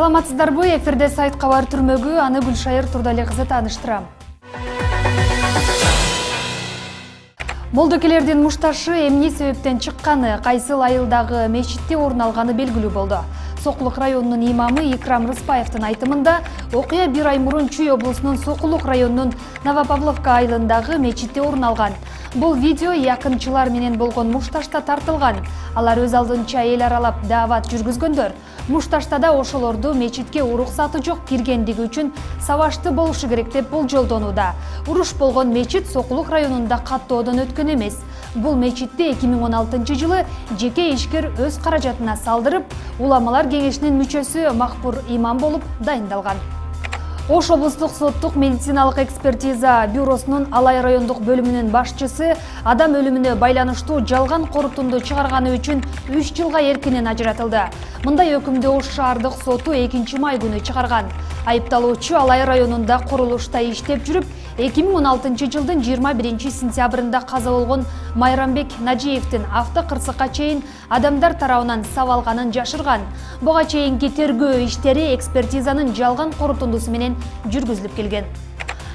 Саламатсыздарбы, эфирде сайт кабар түрмөгү, аны Гүлшайыр Турдалиқызы тааныштырам. Молдокелердин мушташы эмне себептен чыкканы, кайсыл айылдагы мечитте орун алганы белгилүү болду. Сокулук районунун имамы Икрам Рыспаевдин айтымында, окуя бир ай мурун Чүй облусунун Сокулук районунун Новопавловка айылындагы мечитте орун алган. Бул видео якынчылар менен болгон мушташта тартылган. Алар өз алдынча эл аралап даават жүргүзгөндөр. Мушташтада ошолорду мечитке уруксаты жок киргендиги үчүн сабашты болушу керек деп болжолдонууда. Уруш болгон мечит Сокулук районунда каттоодон өткөн эмес. Бул мечитти 2016-жылы жеке ишкер өз каражатына салдырып, уламалар кеңешинин мүчөсү Махпур Иман болуп дайындалган. Ош облустук соттук медициналык экспертиза бюросунун Алай райондук бөлүмүнүн башчысы адам өлүмүнө байланыштуу жалган корутунду чыгарганы үчүн 3 жылга эркинен ажыратылды. Мындай өкүмдү Ош шаардык соту 2-май күнү чыгарган. Айыпталуучу Алай районунда курулушта иштеп жүрүп, 2016-жылдын 21-сентябрында каза болгон Майрамбек Нажиевдин автокырсыкка чейин адамдар тарабынан сабалганын жашырган. Буга чейинки тергөө иштери экспертизанын жалган корутундусу менен жүргүзүлүп келген.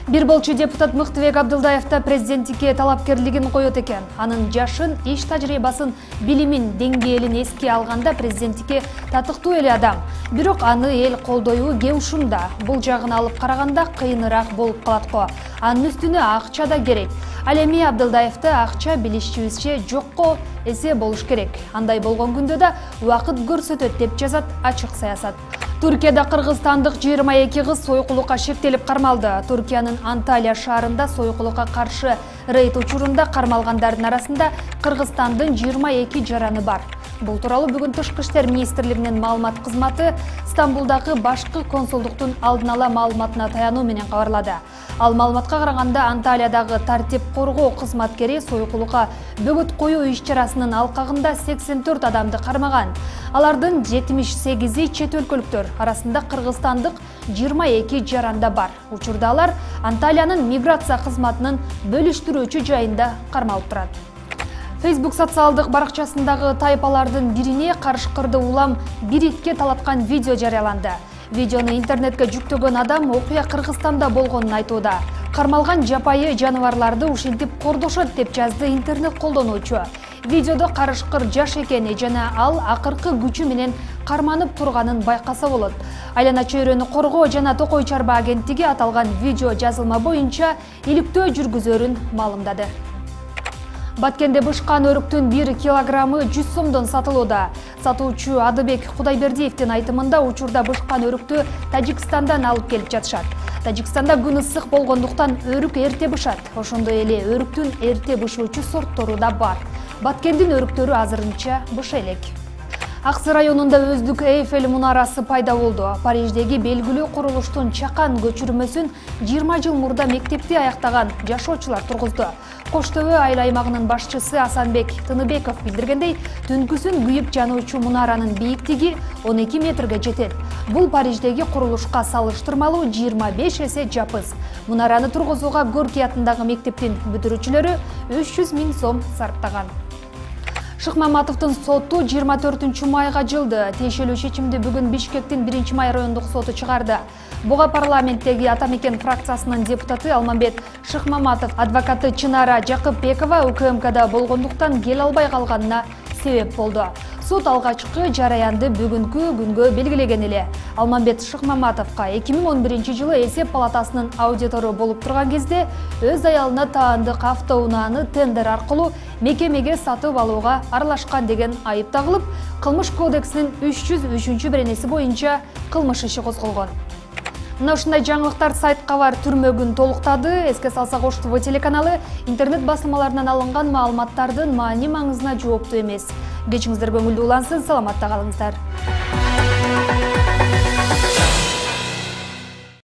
Бир болчу депутат Мыктыбек Абдылдаев да президенттикке талапкерлигин коет экен. Анын жашын, иш тажрыйбасын, билимин, деңгээлин эске алганда президенттикке татыктуу эле адам. Бирок аны эл колдоюу кээ ушунда. Бул жагын алып караганда кыйыныраак болуп калат го. Анын үстүнө акча да керек. Ал эми Абдылдаевда акча билишчибизче жокко эсе болуш керек. Андай болгон күндө да убакыт көрсөтөт деп жазат Ачык Саясат. Туркияда кыргызстандык 22 кыз сойкулукка шектелип кармалды. Туркиянын Анталия шаарында сойкулукка каршы рейд учурунда кармалгандардын арасында Кыргызстандын 22 жараны бар. Бул тууралуу бүгүн Тышкы иштер министрлигинин маалымат кызматы Стамбулдагы башкы консулдуктун алдын ала маалыматына таянуу менен кабарлады. Ал маалыматка караганда Анталиядагы тартип коргоо кызматкери сойкулукка бөгөт коюу иш-чарасынын алкагында 84 адамды кармаган. Алардын 78-и чет өлкөлүктөр, арасында кыргызстандык 22 жаранда бар. Учурда алар Анталиянын миграция кызматынын бөлүштүрүүчү жайында кармалып турат. Facebook социалдык баракчасындагы тайпалардын бирине карышкырды улам бир итке талаткан видео жарыяланды. Видеону интернетке жүктөгөн адам окуя Кыргызстанда болгонун айтууда. Кармалган жапайы жаныбарларды ушинтип кордошот деп жазды интернет колдонуучу. Видеодо карышкыр жаш экени жана ал акыркы күчү менен карманып турганын байкаса болот. Айлана чөйрөнү коргоо жана Токой Чарба агенттиги аталган видео жазылма боюнча иликтөө жүргүзөрүн маалымдады. Баткенде бышкан өрүктүн 1 килограммы 100 сомдон сатылууда. Сатуучу Адыбек Кудайбердиевдин айтымында учурда бышкан өрүктү Тажикстандан алып келип жатышат. Тажикстанда күн ысык болгондуктан өрүк эрте бышат. Ошондой эле өрүктүн эрте бышуучу сорттору да бар. Баткендин өрүктөрү азырынча быша элек. Аксы районунда өздүк Эйфель мунарасы пайда болду. Париждеги белгилүү курулуштун чакан көчүрмөсүн 20 жыл мурда мектепти аяктаган жашоочулар тургузду. Коштөбө айыл аймагынын башчысы Асанбек Тыныбеков билдиргендей, түнкүсүн күйүп жануучу мунаранын бийиктиги 12 метрге жетет. Бул Париждеги курулушка салыштырмалуу 25 эсе жапыз. Мунараны тургузууга Горький атындагы мектептин бүтүрүүчүлөрү 300 000 сом сарптаган. Шыкмаматовдун соту 24 майга жылды. Тиешелүү чечимди бүгүн Бишкектин 1-май райондук соту чыгарды. Буга парламенттеги Атамекен фракциясынын депутаты Алмамбет Шыкмаматов адвокаты Чынара Жакыпбекова УКМКда болгондуктан кел албай калганына себеп болду. Суд алгачкы жараянды бүгүнкү күнгө белгилеген эле. Алмамбет Шыкмаматовго 2011 жылы эсеп палатасынын аудитору болуп турган кезде өз аялына таандык автоунааны тендер аркылуу мекемеге сатып алууга аралашкан деген айып тагылып, Кылмыш кодексинин 303-беренеси боюнча кылмыш иши козголгон. Мына ушундай жаңылыктар сайт кабар түрмөгүн толуктады. Эске салсак, Ош ТВ телеканалы интернет басылмаларынан алынган маалыматтардын маани маңызына жооптуу эмес. Кечиңиздер көңүлдүү улансын, саламатта калыңыздар.